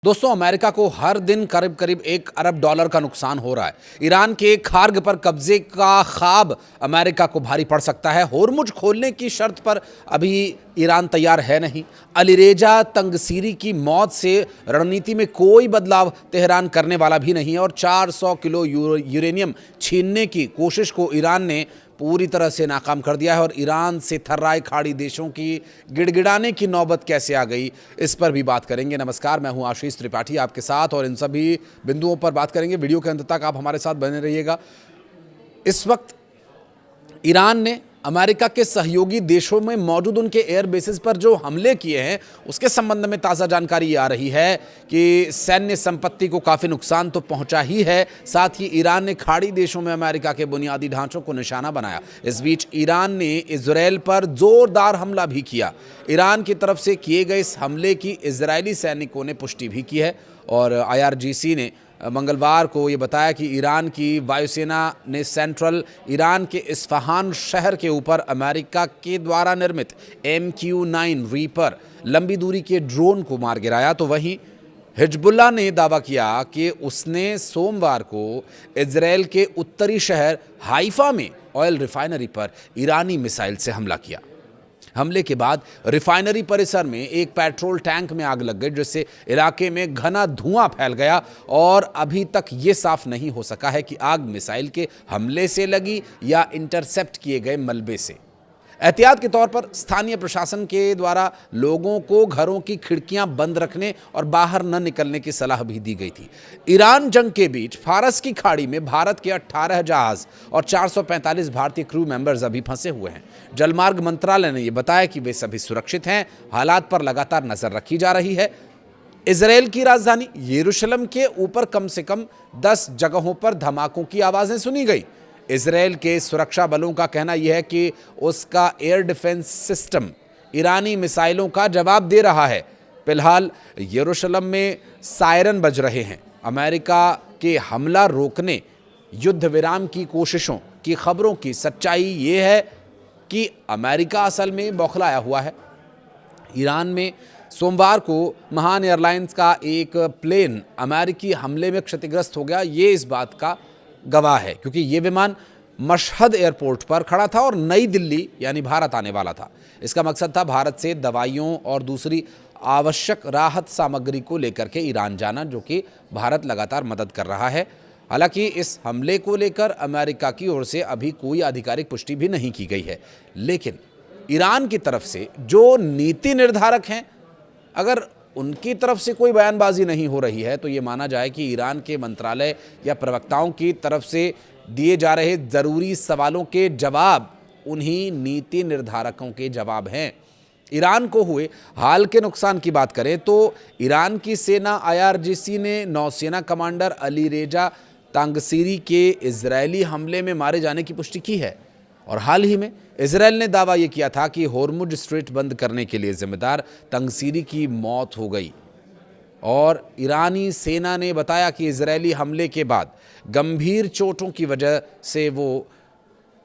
दोस्तों, अमेरिका को हर दिन करीब करीब $1 अरब का नुकसान हो रहा है। ईरान के खार्ग पर कब्जे का ख्वाब अमेरिका को भारी पड़ सकता है। होर्मुज खोलने की शर्त पर अभी ईरान तैयार है नहीं। अलीरेजा तंगसीरी की मौत से रणनीति में कोई बदलाव तेहरान करने वाला भी नहीं है और 400 किलो यूरेनियम छीनने की कोशिश को ईरान ने पूरी तरह से नाकाम कर दिया है। और ईरान से थर्राए खाड़ी देशों की गिड़गिड़ाने की नौबत कैसे आ गई, इस पर भी बात करेंगे। नमस्कार, मैं हूं आशीष त्रिपाठी आपके साथ और इन सभी बिंदुओं पर बात करेंगे। वीडियो के अंत तक आप हमारे साथ बने रहिएगा। इस वक्त ईरान ने अमेरिका के सहयोगी देशों में मौजूद उनके एयर बेसिस पर जो हमले किए हैं, उसके संबंध में ताज़ा जानकारी आ रही है कि सैन्य संपत्ति को काफ़ी नुकसान तो पहुंचा ही है, साथ ही ईरान ने खाड़ी देशों में अमेरिका के बुनियादी ढांचों को निशाना बनाया। इस बीच ईरान ने इजरायल पर जोरदार हमला भी किया। ईरान की तरफ से किए गए इस हमले की इजरायली सैनिकों ने पुष्टि भी की है और IRGC ने मंगलवार को ये बताया कि ईरान की वायुसेना ने सेंट्रल ईरान के इस्फहान शहर के ऊपर अमेरिका के द्वारा निर्मित MQ-9 रीपर लंबी दूरी के ड्रोन को मार गिराया। तो वहीं हिजबुल्लाह ने दावा किया कि उसने सोमवार को इजरायल के उत्तरी शहर हाइफा में ऑयल रिफाइनरी पर ईरानी मिसाइल से हमला किया। हमले के बाद रिफाइनरी परिसर में एक पेट्रोल टैंक में आग लग गई, जिससे इलाके में घना धुआं फैल गया और अभी तक ये साफ नहीं हो सका है कि आग मिसाइल के हमले से लगी या इंटरसेप्ट किए गए मलबे से। एहतियात के तौर पर स्थानीय प्रशासन के द्वारा लोगों को घरों की खिड़कियां बंद रखने और बाहर न निकलने की सलाह भी दी गई थी। ईरान जंग के बीच फारस की खाड़ी में भारत के 18 जहाज और 445 भारतीय क्रू मेंबर्स अभी फंसे हुए हैं। जलमार्ग मंत्रालय ने यह बताया कि वे सभी सुरक्षित हैं। हालात पर लगातार नजर रखी जा रही है। इजरायल की राजधानी यरूशलेम के ऊपर कम से कम 10 जगहों पर धमाकों की आवाजें सुनी गई। इजरायल के सुरक्षा बलों का कहना यह है कि उसका एयर डिफेंस सिस्टम ईरानी मिसाइलों का जवाब दे रहा है। फिलहाल यरूशलेम में सायरन बज रहे हैं। अमेरिका के हमला रोकने युद्ध विराम की कोशिशों की खबरों की सच्चाई ये है कि अमेरिका असल में बौखलाया हुआ है। ईरान में सोमवार को महान एयरलाइंस का एक प्लेन अमेरिकी हमले में क्षतिग्रस्त हो गया। ये इस बात का गवाह है, क्योंकि ये विमान मशहद एयरपोर्ट पर खड़ा था और नई दिल्ली यानी भारत आने वाला था। इसका मकसद था भारत से दवाइयों और दूसरी आवश्यक राहत सामग्री को लेकर के ईरान जाना, जो कि भारत लगातार मदद कर रहा है। हालांकि इस हमले को लेकर अमेरिका की ओर से अभी कोई आधिकारिक पुष्टि भी नहीं की गई है, लेकिन ईरान की तरफ से जो नीति निर्धारक हैं, अगर उनकी तरफ से कोई बयानबाजी नहीं हो रही है तो ये माना जाए कि ईरान के मंत्रालय या प्रवक्ताओं की तरफ से दिए जा रहे ज़रूरी सवालों के जवाब उन्हीं नीति निर्धारकों के जवाब हैं। ईरान को हुए हाल के नुकसान की बात करें तो ईरान की सेना IRGC ने नौसेना कमांडर अलीरेजा तांगसीरी के इजरायली हमले में मारे जाने की पुष्टि की है। और हाल ही में इजरायल ने दावा यह किया था कि होर्मुज स्ट्रेट बंद करने के लिए जिम्मेदार तंगसीरी की मौत हो गई। और ईरानी सेना ने बताया कि इजरायली हमले के बाद गंभीर चोटों की वजह से वो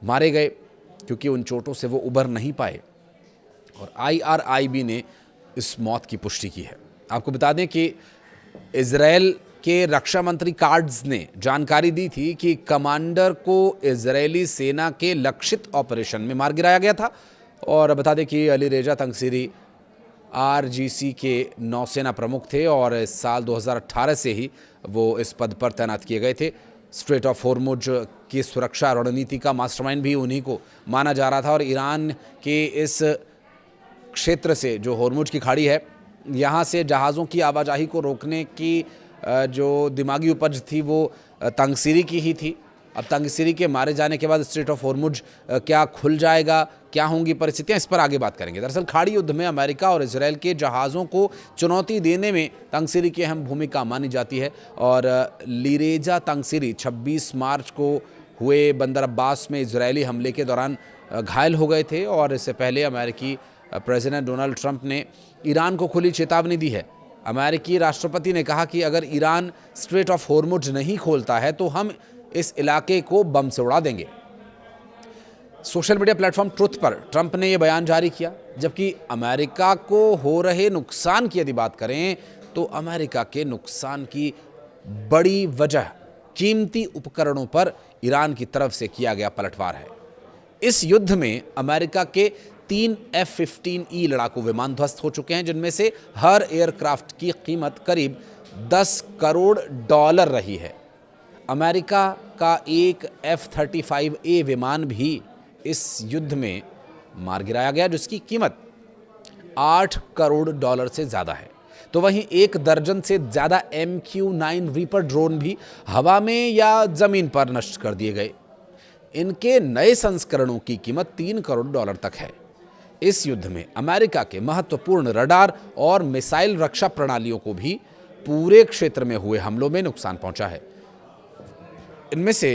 मारे गए, क्योंकि उन चोटों से वो उबर नहीं पाए। और IRIB ने इस मौत की पुष्टि की है। आपको बता दें कि इजरायल के रक्षा मंत्री कार्ड्स ने जानकारी दी थी कि कमांडर को इजरायली सेना के लक्षित ऑपरेशन में मार गिराया गया था। और बता दें कि अलीरेजा तंगसीरी RGC के नौसेना प्रमुख थे और इस साल 2018 से ही वो इस पद पर तैनात किए गए थे। स्ट्रेट ऑफ होर्मुज की सुरक्षा रणनीति का मास्टरमाइंड भी उन्हीं को माना जा रहा था। और ईरान के इस क्षेत्र से जो होर्मुज की खाड़ी है, यहाँ से जहाज़ों की आवाजाही को रोकने की जो दिमागी उपज थी वो तंगसीरी की ही थी। अब तंगसीरी के मारे जाने के बाद स्ट्रेट ऑफ होर्मुज क्या खुल जाएगा, क्या होंगी परिस्थितियां, इस पर आगे बात करेंगे। दरअसल खाड़ी युद्ध में अमेरिका और इजरायल के जहाज़ों को चुनौती देने में तंगसीरी की अहम भूमिका मानी जाती है। और लीरेजा तंगसीरी 26 मार्च को हुए बंदर अब्बास में इजरायली हमले के दौरान घायल हो गए थे। और इससे पहले अमेरिकी प्रेसिडेंट डोनाल्ड ट्रंप ने ईरान को खुली चेतावनी दी है। अमेरिकी राष्ट्रपति ने कहा कि अगर ईरान स्ट्रेट ऑफ होर्मुज नहीं खोलता है तो हम इस इलाके को बम से उड़ा देंगे। सोशल मीडिया प्लेटफॉर्म ट्रुथ पर ट्रंप ने यह बयान जारी किया, जबकि अमेरिका को हो रहे नुकसान की यदि बात करें तो अमेरिका के नुकसान की बड़ी वजह कीमती उपकरणों पर ईरान की तरफ से किया गया पलटवार है। इस युद्ध में अमेरिका के 3 F-15E लड़ाकू विमान ध्वस्त हो चुके हैं, जिनमें से हर एयरक्राफ्ट की कीमत करीब $10 करोड़ रही है। अमेरिका का एक F-35A विमान भी इस युद्ध में मार गिराया गया, जिसकी कीमत $8 करोड़ से ज़्यादा है। तो वहीं 1 दर्जन से ज़्यादा MQ-9 रीपर ड्रोन भी हवा में या ज़मीन पर नष्ट कर दिए गए। इनके नए संस्करणों की कीमत $3 करोड़ तक है। इस युद्ध में अमेरिका के महत्वपूर्ण रडार और मिसाइल रक्षा प्रणालियों को भी पूरे क्षेत्र में हुए हमलों में नुकसान पहुंचा है। इनमें से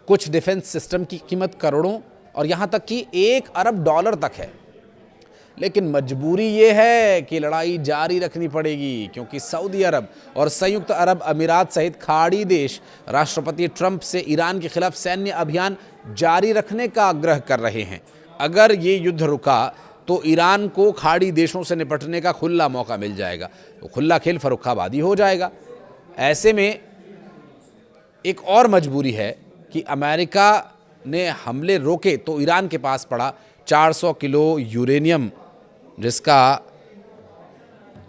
कुछ डिफेंस सिस्टम की कीमत करोड़ों और यहां तक कि $1 अरब तक है। लेकिन मजबूरी ये है कि लड़ाई जारी रखनी पड़ेगी, क्योंकि सऊदी अरब और संयुक्त अरब अमीरात सहित खाड़ी देश राष्ट्रपति ट्रंप से ईरान के खिलाफ सैन्य अभियान जारी रखने का आग्रह कर रहे हैं। अगर ये युद्ध रुका तो ईरान को खाड़ी देशों से निपटने का खुला मौका मिल जाएगा, तो खुला खेल फर्रुखाबादी हो जाएगा। ऐसे में एक और मजबूरी है कि अमेरिका ने हमले रोके तो ईरान के पास पड़ा 400 किलो यूरेनियम, जिसका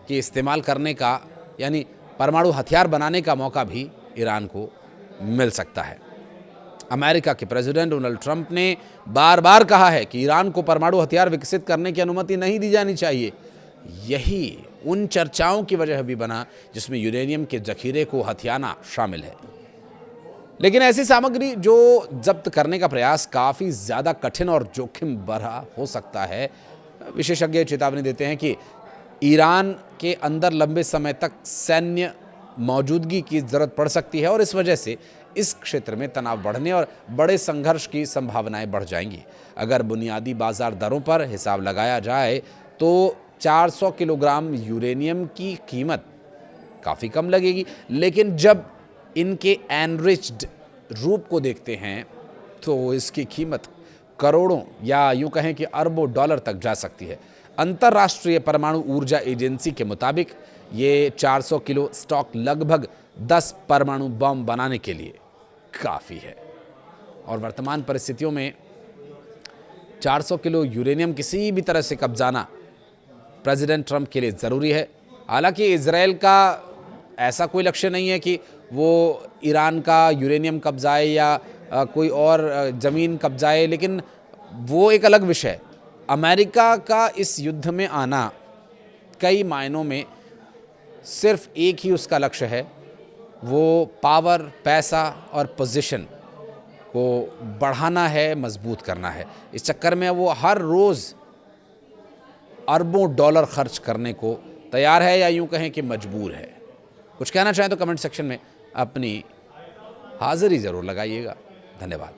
कि इस्तेमाल करने का यानी परमाणु हथियार बनाने का मौका भी ईरान को मिल सकता है। अमेरिका के प्रेसिडेंट डोनाल्ड ट्रंप ने बार बार कहा है कि ईरान को परमाणु हथियार विकसित करने की अनुमति नहीं दी जानी चाहिए। यही उन चर्चाओं की वजह भी बना जिसमें यूरेनियम के जखीरे को हथियाना शामिल है। लेकिन ऐसी सामग्री जो जब्त करने का प्रयास काफ़ी ज़्यादा कठिन और जोखिम भरा हो सकता है। विशेषज्ञ चेतावनी देते हैं कि ईरान के अंदर लंबे समय तक सैन्य मौजूदगी की ज़रूरत पड़ सकती है और इस वजह से इस क्षेत्र में तनाव बढ़ने और बड़े संघर्ष की संभावनाएं बढ़ जाएंगी। अगर बुनियादी बाजार दरों पर हिसाब लगाया जाए तो 400 किलोग्राम यूरेनियम की कीमत काफ़ी कम लगेगी, लेकिन जब इनके एनरिच्ड रूप को देखते हैं तो इसकी कीमत करोड़ों या यूं कहें कि अरबों डॉलर तक जा सकती है। अंतर्राष्ट्रीय परमाणु ऊर्जा एजेंसी के मुताबिक ये 400 किलो स्टॉक लगभग 10 परमाणु बम बनाने के लिए काफ़ी है और वर्तमान परिस्थितियों में 400 किलो यूरेनियम किसी भी तरह से कब्जाना प्रेसिडेंट ट्रंप के लिए ज़रूरी है। हालांकि इजराइल का ऐसा कोई लक्ष्य नहीं है कि वो ईरान का यूरेनियम कब्जाए या कोई और ज़मीन कब्जाए, लेकिन वो एक अलग विषय है। अमेरिका का इस युद्ध में आना कई मायनों में सिर्फ एक ही उसका लक्ष्य है, वो पावर, पैसा और पोजीशन को बढ़ाना है, मजबूत करना है। इस चक्कर में वो हर रोज़ अरबों डॉलर खर्च करने को तैयार है या यूं कहें कि मजबूर है। कुछ कहना चाहें तो कमेंट सेक्शन में अपनी हाज़िरी ज़रूर लगाइएगा। धन्यवाद।